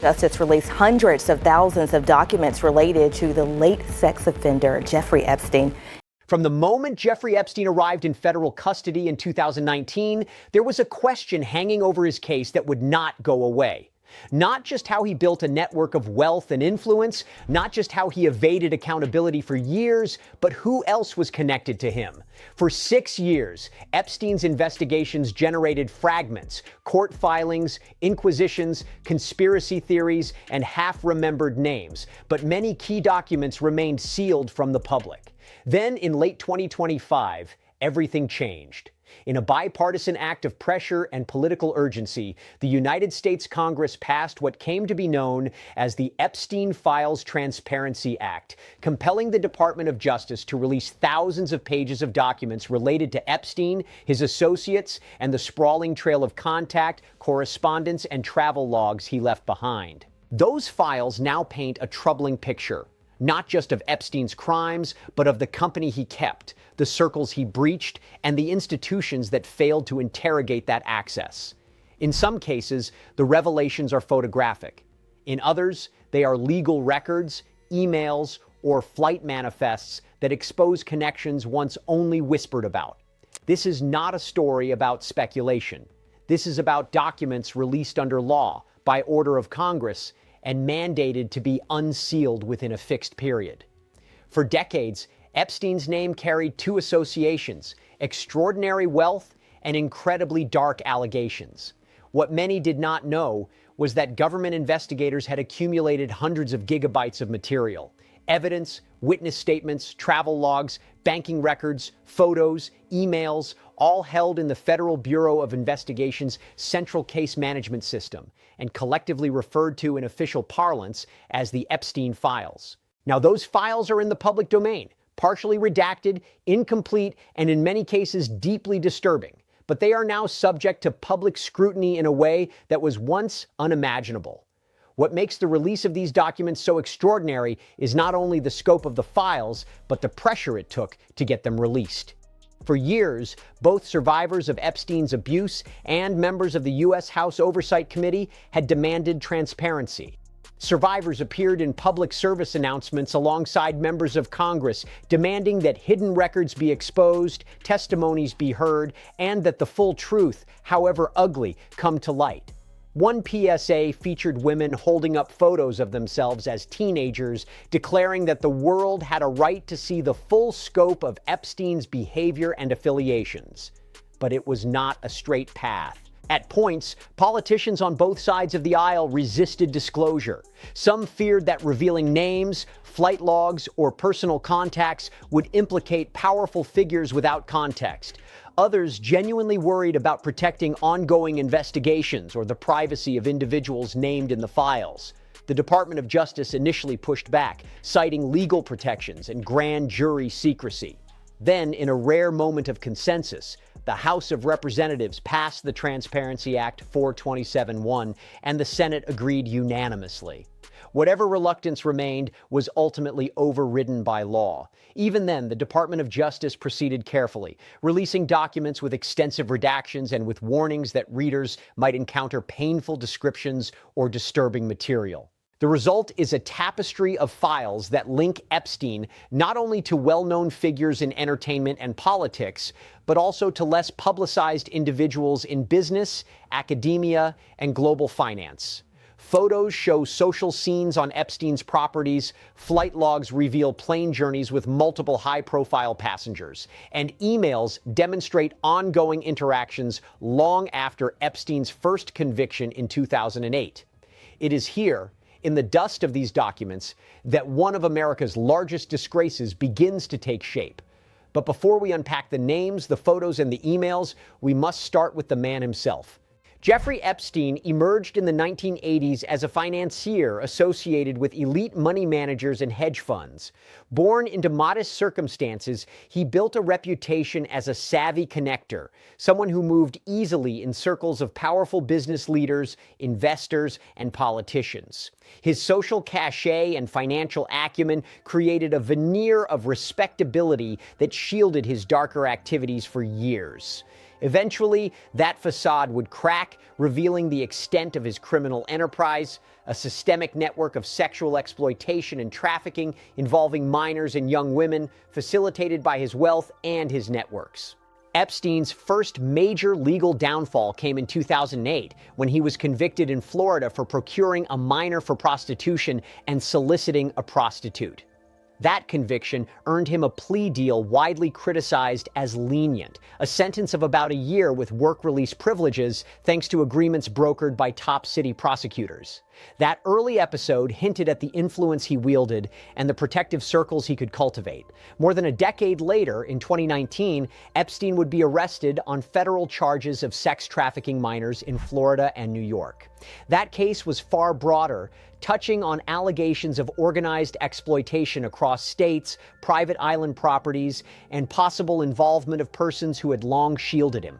Justice released hundreds of thousands of documents related to the late sex offender Jeffrey Epstein. From the moment Jeffrey Epstein arrived in federal custody in 2019, there was a question hanging over his case that would not go away. Not just how he built a network of wealth and influence, not just how he evaded accountability for years, but who else was connected to him. For 6 years, Epstein's investigations generated fragments, court filings, inquisitions, conspiracy theories, and half-remembered names, but many key documents remained sealed from the public. Then, in late 2025, everything changed. In a bipartisan act of pressure and political urgency, the United States Congress passed what came to be known as the Epstein Files Transparency Act, compelling the Department of Justice to release thousands of pages of documents related to Epstein, his associates, and the sprawling trail of contact, correspondence, and travel logs he left behind. Those files now paint a troubling picture, not just of Epstein's crimes, but of the company he kept, the circles he breached, and the institutions that failed to interrogate that access. In some cases, the revelations are photographic. In others, they are legal records, emails, or flight manifests that expose connections once only whispered about. This is not a story about speculation. This is about documents released under law, by order of Congress, and mandated to be unsealed within a fixed period. For decades, Epstein's name carried two associations: extraordinary wealth and incredibly dark allegations. What many did not know was that government investigators had accumulated hundreds of gigabytes of material: evidence, witness statements, travel logs, banking records, photos, emails, all held in the Federal Bureau of Investigation's Central Case Management System, and collectively referred to in official parlance as the Epstein Files. Now, those files are in the public domain, partially redacted, incomplete, and in many cases deeply disturbing. But they are now subject to public scrutiny in a way that was once unimaginable. What makes the release of these documents so extraordinary is not only the scope of the files, but the pressure it took to get them released. For years, both survivors of Epstein's abuse and members of the U.S. House Oversight Committee had demanded transparency. Survivors appeared in public service announcements alongside members of Congress, demanding that hidden records be exposed, testimonies be heard, and that the full truth, however ugly, come to light. One PSA featured women holding up photos of themselves as teenagers, declaring that the world had a right to see the full scope of Epstein's behavior and affiliations. But it was not a straight path. At points, politicians on both sides of the aisle resisted disclosure. Some feared that revealing names, flight logs, or personal contacts would implicate powerful figures without context. Others genuinely worried about protecting ongoing investigations or the privacy of individuals named in the files. The Department of Justice initially pushed back, citing legal protections and grand jury secrecy. Then, in a rare moment of consensus, the House of Representatives passed the Transparency Act 427-1, and the Senate agreed unanimously. Whatever reluctance remained was ultimately overridden by law. Even then, the Department of Justice proceeded carefully, releasing documents with extensive redactions and with warnings that readers might encounter painful descriptions or disturbing material. The result is a tapestry of files that link Epstein not only to well-known figures in entertainment and politics, but also to less publicized individuals in business, academia, and global finance. Photos show social scenes on Epstein's properties, flight logs reveal plane journeys with multiple high-profile passengers, and emails demonstrate ongoing interactions long after Epstein's first conviction in 2008. It is here, in the dust of these documents, that one of America's largest disgraces begins to take shape. But before we unpack the names, the photos, and the emails, we must start with the man himself. Jeffrey Epstein emerged in the 1980s as a financier associated with elite money managers and hedge funds. Born into modest circumstances, he built a reputation as a savvy connector, someone who moved easily in circles of powerful business leaders, investors, and politicians. His social cachet and financial acumen created a veneer of respectability that shielded his darker activities for years. Eventually, that facade would crack, revealing the extent of his criminal enterprise, a systemic network of sexual exploitation and trafficking involving minors and young women, facilitated by his wealth and his networks. Epstein's first major legal downfall came in 2008, when he was convicted in Florida for procuring a minor for prostitution and soliciting a prostitute. That conviction earned him a plea deal widely criticized as lenient, a sentence of about a year with work release privileges thanks to agreements brokered by top city prosecutors. That early episode hinted at the influence he wielded and the protective circles he could cultivate. More than a decade later, in 2019, Epstein would be arrested on federal charges of sex trafficking minors in Florida and New York. That case was far broader, touching on allegations of organized exploitation across states, private island properties, and possible involvement of persons who had long shielded him.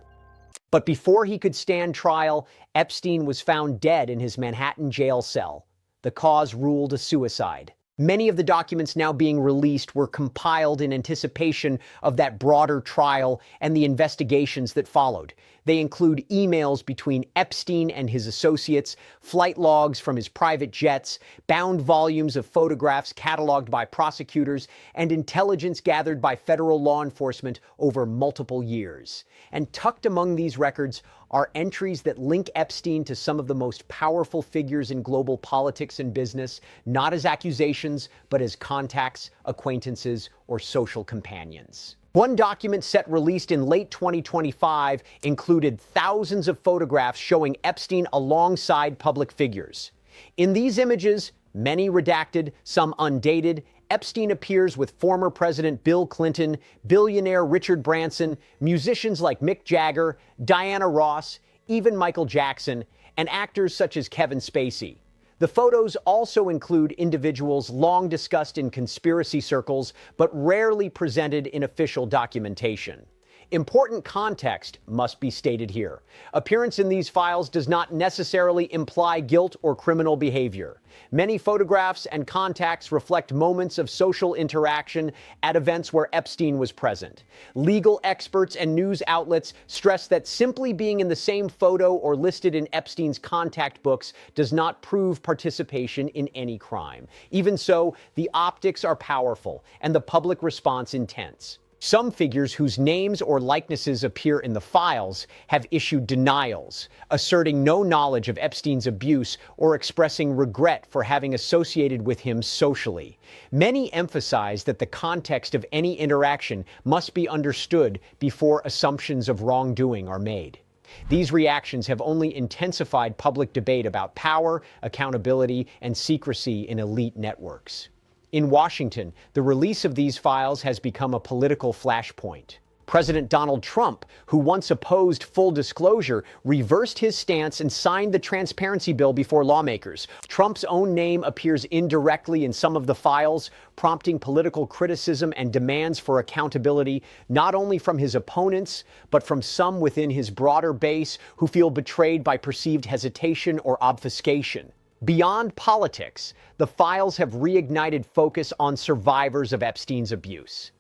But before he could stand trial, Epstein was found dead in his Manhattan jail cell. The cause ruled a suicide. Many of the documents now being released were compiled in anticipation of that broader trial and the investigations that followed. They include emails between Epstein and his associates, flight logs from his private jets, bound volumes of photographs cataloged by prosecutors, and intelligence gathered by federal law enforcement over multiple years. And tucked among these records are entries that link Epstein to some of the most powerful figures in global politics and business, not as accusations, but as contacts, acquaintances, or social companions. One document set released in late 2025 included thousands of photographs showing Epstein alongside public figures. In these images, many redacted, some undated, Epstein appears with former President Bill Clinton, billionaire Richard Branson, musicians like Mick Jagger, Diana Ross, even Michael Jackson, and actors such as Kevin Spacey. The photos also include individuals long discussed in conspiracy circles, but rarely presented in official documentation. Important context must be stated here. Appearance in these files does not necessarily imply guilt or criminal behavior. Many photographs and contacts reflect moments of social interaction at events where Epstein was present. Legal experts and news outlets stress that simply being in the same photo or listed in Epstein's contact books does not prove participation in any crime. Even so, the optics are powerful and the public response intense. Some figures whose names or likenesses appear in the files have issued denials, asserting no knowledge of Epstein's abuse or expressing regret for having associated with him socially. Many emphasize that the context of any interaction must be understood before assumptions of wrongdoing are made. These reactions have only intensified public debate about power, accountability, and secrecy in elite networks. In Washington, the release of these files has become a political flashpoint. President Donald Trump, who once opposed full disclosure, reversed his stance and signed the transparency bill before lawmakers. Trump's own name appears indirectly in some of the files, prompting political criticism and demands for accountability, not only from his opponents, but from some within his broader base who feel betrayed by perceived hesitation or obfuscation. Beyond politics, the files have reignited focus on survivors of Epstein's abuse.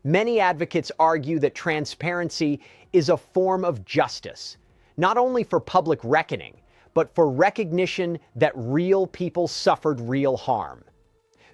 Many advocates argue that transparency is a form of justice, not only for public reckoning, but for recognition that real people suffered real harm.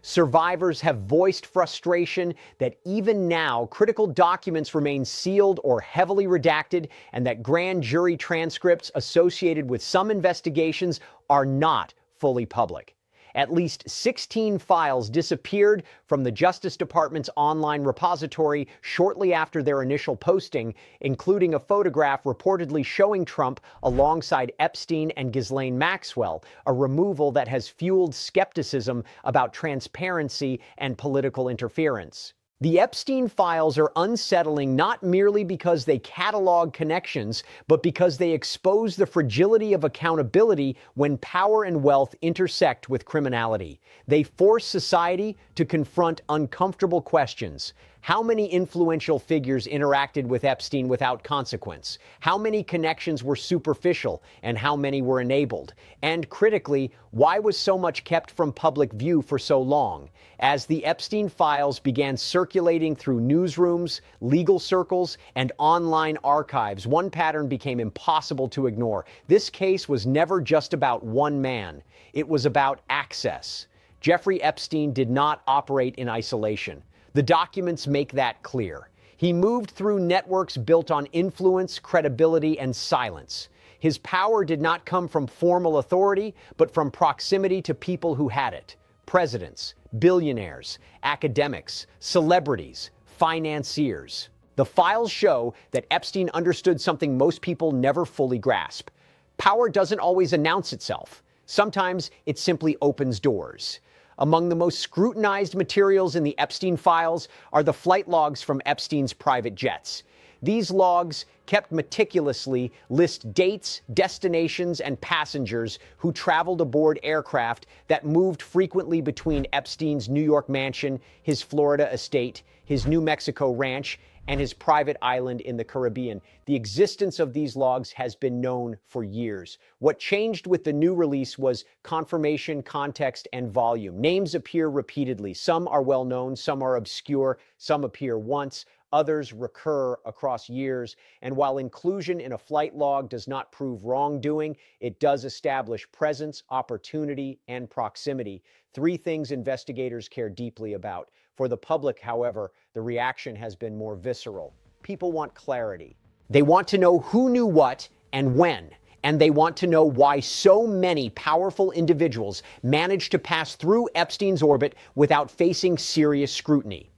Survivors have voiced frustration that even now critical documents remain sealed or heavily redacted, and that grand jury transcripts associated with some investigations are not fully public. At least 16 files disappeared from the Justice Department's online repository shortly after their initial posting, including a photograph reportedly showing Trump alongside Epstein and Ghislaine Maxwell, a removal that has fueled skepticism about transparency and political interference. The Epstein files are unsettling not merely because they catalog connections, but because they expose the fragility of accountability when power and wealth intersect with criminality. They force society to confront uncomfortable questions. How many influential figures interacted with Epstein without consequence? How many connections were superficial and how many were enabled? And critically, why was so much kept from public view for so long? As the Epstein files began circulating through newsrooms, legal circles, and online archives, one pattern became impossible to ignore. This case was never just about one man. It was about access. Jeffrey Epstein did not operate in isolation. The documents make that clear. He moved through networks built on influence, credibility, and silence. His power did not come from formal authority, but from proximity to people who had it. Presidents, billionaires, academics, celebrities, financiers. The files show that Epstein understood something most people never fully grasp. Power doesn't always announce itself. Sometimes it simply opens doors. Among the most scrutinized materials in the Epstein files are the flight logs from Epstein's private jets. These logs, kept meticulously, list dates, destinations, and passengers who traveled aboard aircraft that moved frequently between Epstein's New York mansion, his Florida estate, his New Mexico ranch, and his private island in the Caribbean. The existence of these logs has been known for years. What changed with the new release was confirmation, context, and volume. Names appear repeatedly. Some are well known, some are obscure, some appear once, others recur across years. And while inclusion in a flight log does not prove wrongdoing, it does establish presence, opportunity, and proximity. Three things investigators care deeply about. For the public, however, the reaction has been more visceral. People want clarity. They want to know who knew what and when. And they want to know why so many powerful individuals managed to pass through Epstein's orbit without facing serious scrutiny.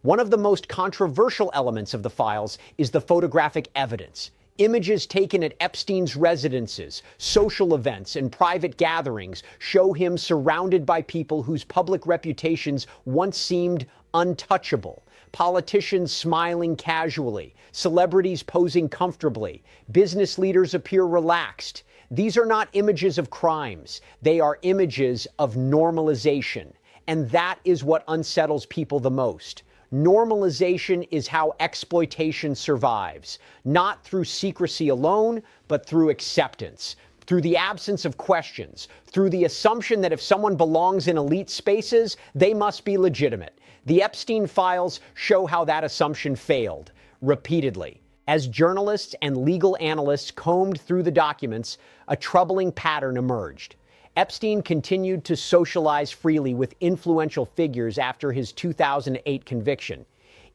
One of the most controversial elements of the files is the photographic evidence. Images taken at Epstein's residences, social events, and private gatherings show him surrounded by people whose public reputations once seemed untouchable. Politicians smiling casually, celebrities posing comfortably, business leaders appear relaxed. These are not images of crimes. They are images of normalization. And that is what unsettles people the most. Normalization is how exploitation survives, not through secrecy alone, but through acceptance, through the absence of questions, through the assumption that if someone belongs in elite spaces, they must be legitimate. The Epstein files show how that assumption failed, repeatedly. As journalists and legal analysts combed through the documents, a troubling pattern emerged. Epstein continued to socialize freely with influential figures after his 2008 conviction.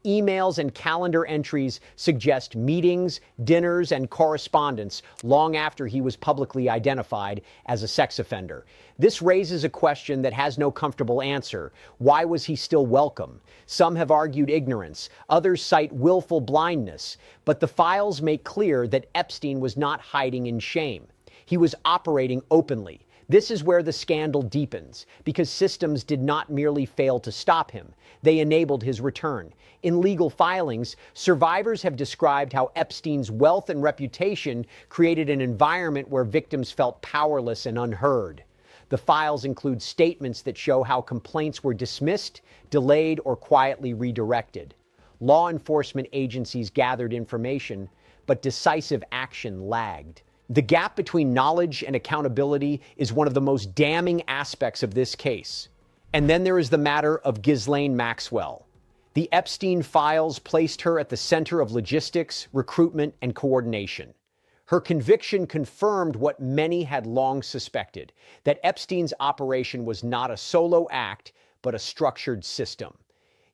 Emails and calendar entries suggest meetings, dinners, and correspondence long after he was publicly identified as a sex offender. This raises a question that has no comfortable answer. Why was he still welcome? Some have argued ignorance. Others cite willful blindness. But the files make clear that Epstein was not hiding in shame. He was operating openly. This is where the scandal deepens, because systems did not merely fail to stop him, they enabled his return. In legal filings, survivors have described how Epstein's wealth and reputation created an environment where victims felt powerless and unheard. The files include statements that show how complaints were dismissed, delayed, or quietly redirected. Law enforcement agencies gathered information, but decisive action lagged. The gap between knowledge and accountability is one of the most damning aspects of this case. And then there is the matter of Ghislaine Maxwell. The Epstein files placed her at the center of logistics, recruitment, and coordination. Her conviction confirmed what many had long suspected, that Epstein's operation was not a solo act, but a structured system.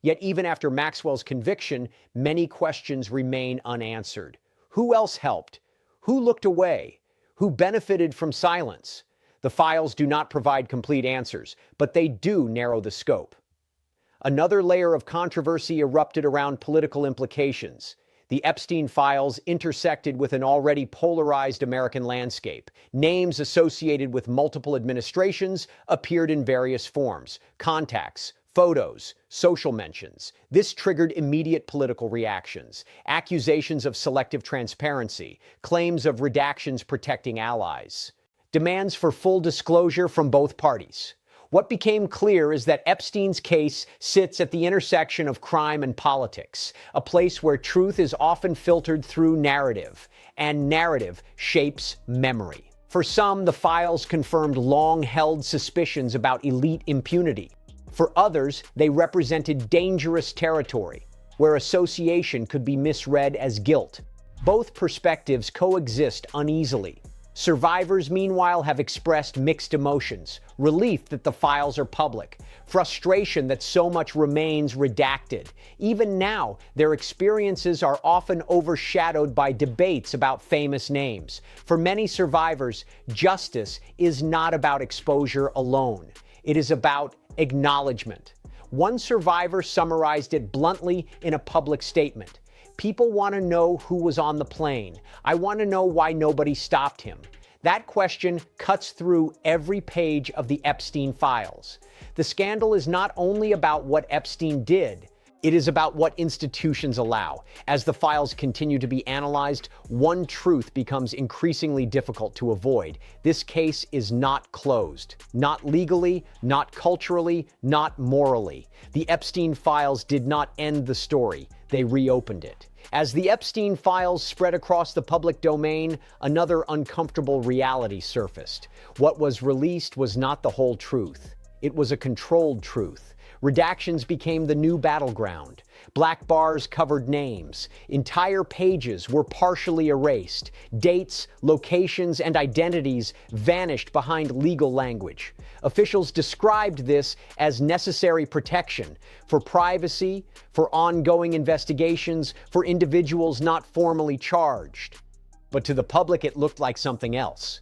Yet even after Maxwell's conviction, many questions remain unanswered. Who else helped? Who looked away? Who benefited from silence? The files do not provide complete answers, but they do narrow the scope. Another layer of controversy erupted around political implications. The Epstein files intersected with an already polarized American landscape. Names associated with multiple administrations appeared in various forms: contacts, photos, social mentions. This triggered immediate political reactions, accusations of selective transparency, claims of redactions protecting allies, demands for full disclosure from both parties. What became clear is that Epstein's case sits at the intersection of crime and politics, a place where truth is often filtered through narrative, and narrative shapes memory. For some, the files confirmed long-held suspicions about elite impunity. For others, they represented dangerous territory, where association could be misread as guilt. Both perspectives coexist uneasily. Survivors, meanwhile, have expressed mixed emotions: relief that the files are public, frustration that so much remains redacted. Even now, their experiences are often overshadowed by debates about famous names. For many survivors, justice is not about exposure alone. It is about acknowledgement. One survivor summarized it bluntly in a public statement: "People want to know who was on the plane. I want to know why nobody stopped him." That question cuts through every page of the Epstein files. The scandal is not only about what Epstein did, it is about what institutions allow. As the files continue to be analyzed, one truth becomes increasingly difficult to avoid: this case is not closed. Not legally, not culturally, not morally. The Epstein files did not end the story. They reopened it. As the Epstein files spread across the public domain, another uncomfortable reality surfaced. What was released was not the whole truth. It was a controlled truth. Redactions became the new battleground. Black bars covered names. Entire pages were partially erased. Dates, locations, and identities vanished behind legal language. Officials described this as necessary protection for privacy, for ongoing investigations, for individuals not formally charged. But to the public, it looked like something else: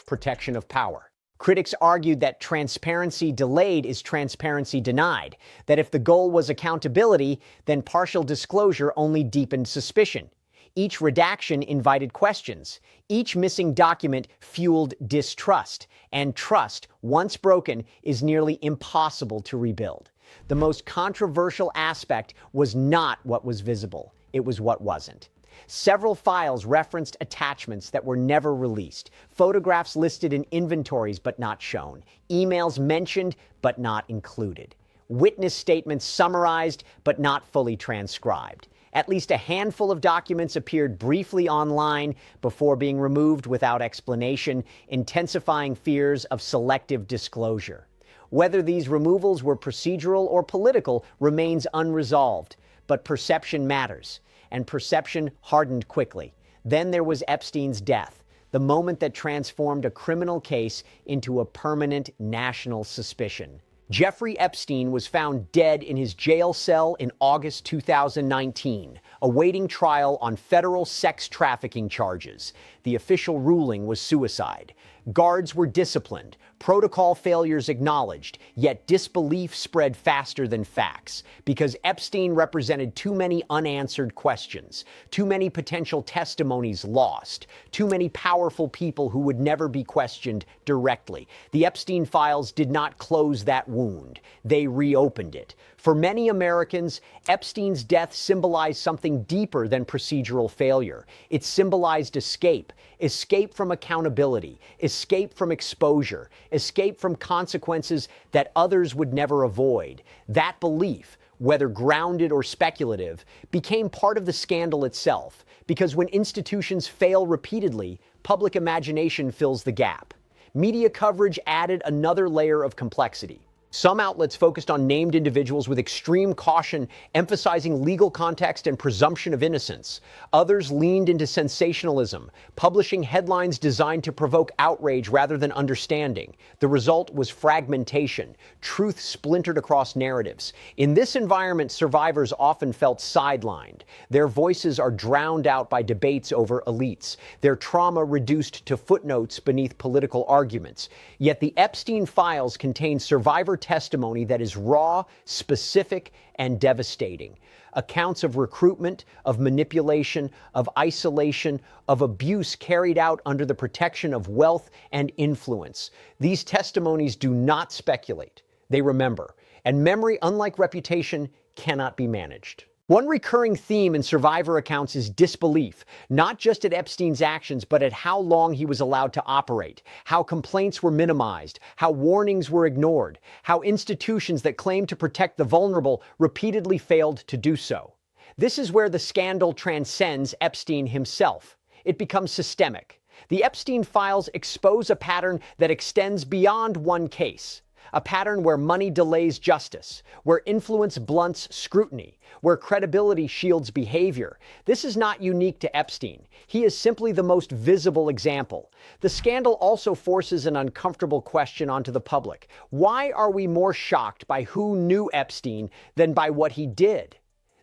protection of power. Critics argued that transparency delayed is transparency denied, that if the goal was accountability, then partial disclosure only deepened suspicion. Each redaction invited questions. Each missing document fueled distrust, and trust, once broken, is nearly impossible to rebuild. The most controversial aspect was not what was visible, it was what wasn't. Several files referenced attachments that were never released, photographs listed in inventories but not shown, emails mentioned but not included, witness statements summarized but not fully transcribed. At least a handful of documents appeared briefly online before being removed without explanation, intensifying fears of selective disclosure. Whether these removals were procedural or political remains unresolved, but perception matters. And perception hardened quickly. Then there was Epstein's death, the moment that transformed a criminal case into a permanent national suspicion. Jeffrey Epstein was found dead in his jail cell in August 2019, awaiting trial on federal sex trafficking charges. The official ruling was suicide. Guards were disciplined, protocol failures acknowledged, yet disbelief spread faster than facts, because Epstein represented too many unanswered questions, too many potential testimonies lost, too many powerful people who would never be questioned directly. The Epstein files did not close that wound. They reopened it. For many Americans, Epstein's death symbolized something deeper than procedural failure. It symbolized escape. Escape from accountability, escape from exposure, escape from consequences that others would never avoid. That belief, whether grounded or speculative, became part of the scandal itself, because when institutions fail repeatedly, public imagination fills the gap. Media coverage added another layer of complexity. Some outlets focused on named individuals with extreme caution, emphasizing legal context and presumption of innocence. Others leaned into sensationalism, publishing headlines designed to provoke outrage rather than understanding. The result was fragmentation. Truth splintered across narratives. In this environment, survivors often felt sidelined. Their voices are drowned out by debates over elites, their trauma reduced to footnotes beneath political arguments. Yet the Epstein files contain survivor testimony that is raw, specific, and devastating. Accounts of recruitment, of manipulation, of isolation, of abuse carried out under the protection of wealth and influence. These testimonies do not speculate. They remember. And memory, unlike reputation, cannot be managed. One recurring theme in survivor accounts is disbelief, not just at Epstein's actions, but at how long he was allowed to operate, how complaints were minimized, how warnings were ignored, how institutions that claimed to protect the vulnerable repeatedly failed to do so. This is where the scandal transcends Epstein himself. It becomes systemic. The Epstein files expose a pattern that extends beyond one case. A pattern where money delays justice, where influence blunts scrutiny, where credibility shields behavior. This is not unique to Epstein. He is simply the most visible example. The scandal also forces an uncomfortable question onto the public. Why are we more shocked by who knew Epstein than by what he did?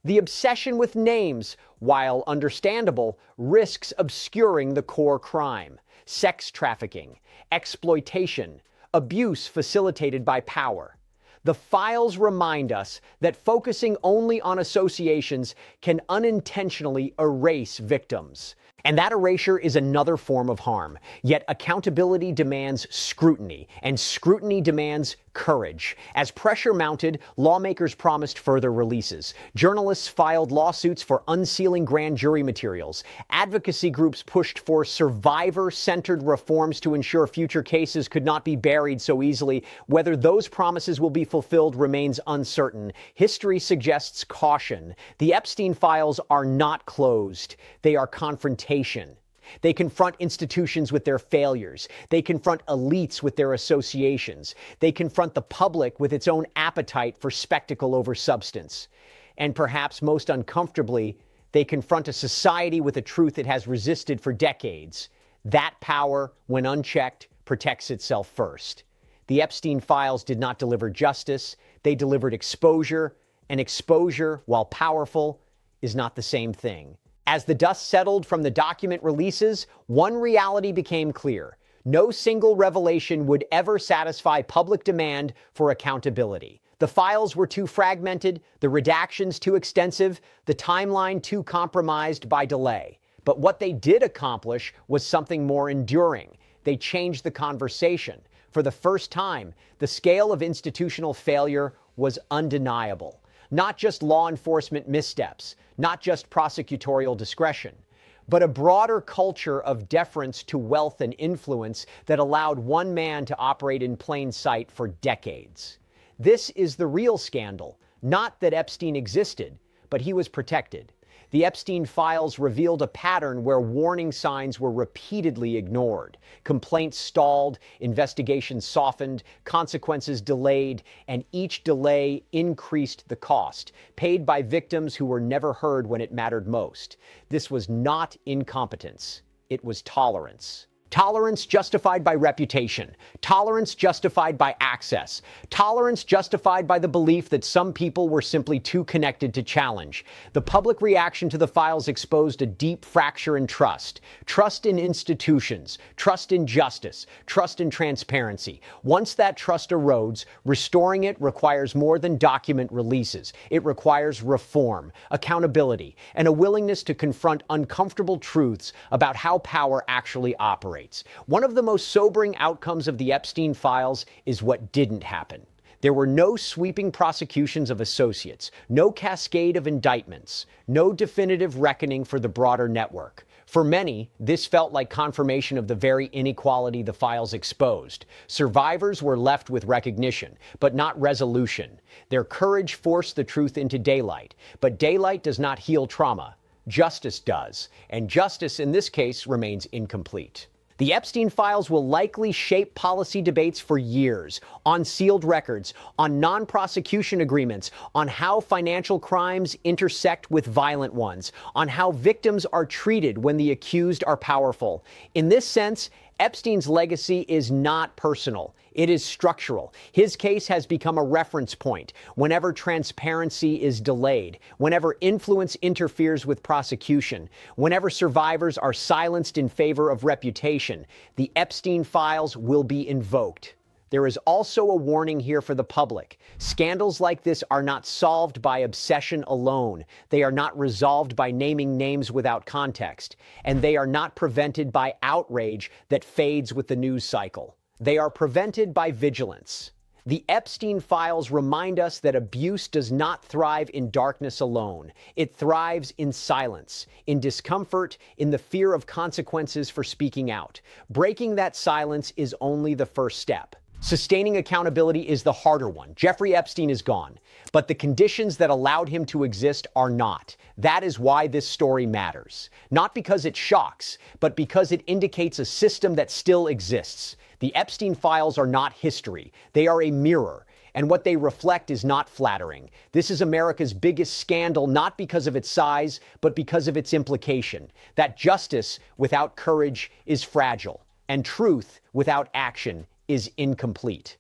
The obsession with names, while understandable, risks obscuring the core crime: sex trafficking, exploitation, abuse facilitated by power. The files remind us that focusing only on associations can unintentionally erase victims. And that erasure is another form of harm. Yet accountability demands scrutiny, and scrutiny demands courage. As pressure mounted, lawmakers promised further releases. Journalists filed lawsuits for unsealing grand jury materials. Advocacy groups pushed for survivor-centered reforms to ensure future cases could not be buried so easily. Whether those promises will be fulfilled remains uncertain. History suggests caution. The Epstein files are not closed. They are confrontation. They confront institutions with their failures. They confront elites with their associations. They confront the public with its own appetite for spectacle over substance. And perhaps most uncomfortably, they confront a society with a truth it has resisted for decades. That power, when unchecked, protects itself first. The Epstein files did not deliver justice. They delivered exposure. And exposure, while powerful, is not the same thing. As the dust settled from the document releases, one reality became clear. No single revelation would ever satisfy public demand for accountability. The files were too fragmented, the redactions too extensive, the timeline too compromised by delay. But what they did accomplish was something more enduring. They changed the conversation. For the first time, the scale of institutional failure was undeniable. Not just law enforcement missteps, not just prosecutorial discretion, but a broader culture of deference to wealth and influence that allowed one man to operate in plain sight for decades. This is the real scandal, not that Epstein existed, but he was protected. The Epstein files revealed a pattern where warning signs were repeatedly ignored. Complaints stalled, investigations softened, consequences delayed, and each delay increased the cost, paid by victims who were never heard when it mattered most. This was not incompetence. It was tolerance. Tolerance justified by reputation. Tolerance justified by access. Tolerance justified by the belief that some people were simply too connected to challenge. The public reaction to the files exposed a deep fracture in trust. Trust in institutions. Trust in justice. Trust in transparency. Once that trust erodes, restoring it requires more than document releases. It requires reform, accountability, and a willingness to confront uncomfortable truths about how power actually operates. One of the most sobering outcomes of the Epstein files is what didn't happen. There were no sweeping prosecutions of associates, no cascade of indictments, no definitive reckoning for the broader network. For many, this felt like confirmation of the very inequality the files exposed. Survivors were left with recognition, but not resolution. Their courage forced the truth into daylight, but daylight does not heal trauma. Justice does, and justice in this case remains incomplete. The Epstein files will likely shape policy debates for years on sealed records, on non-prosecution agreements, on how financial crimes intersect with violent ones, on how victims are treated when the accused are powerful. In this sense, Epstein's legacy is not personal. It is structural. His case has become a reference point whenever transparency is delayed, whenever influence interferes with prosecution, whenever survivors are silenced in favor of reputation. The Epstein files will be invoked. There is also a warning here for the public. Scandals like this are not solved by obsession alone. They are not resolved by naming names without context. And they are not prevented by outrage that fades with the news cycle. They are prevented by vigilance. The Epstein files remind us that abuse does not thrive in darkness alone. It thrives in silence, in discomfort, in the fear of consequences for speaking out. Breaking that silence is only the first step. Sustaining accountability is the harder one. Jeffrey Epstein is gone, but the conditions that allowed him to exist are not. That is why this story matters. Not because it shocks, but because it indicates a system that still exists. The Epstein files are not history. They are a mirror, and what they reflect is not flattering. This is America's biggest scandal, not because of its size, but because of its implication. That justice without courage is fragile, and truth without action is incomplete.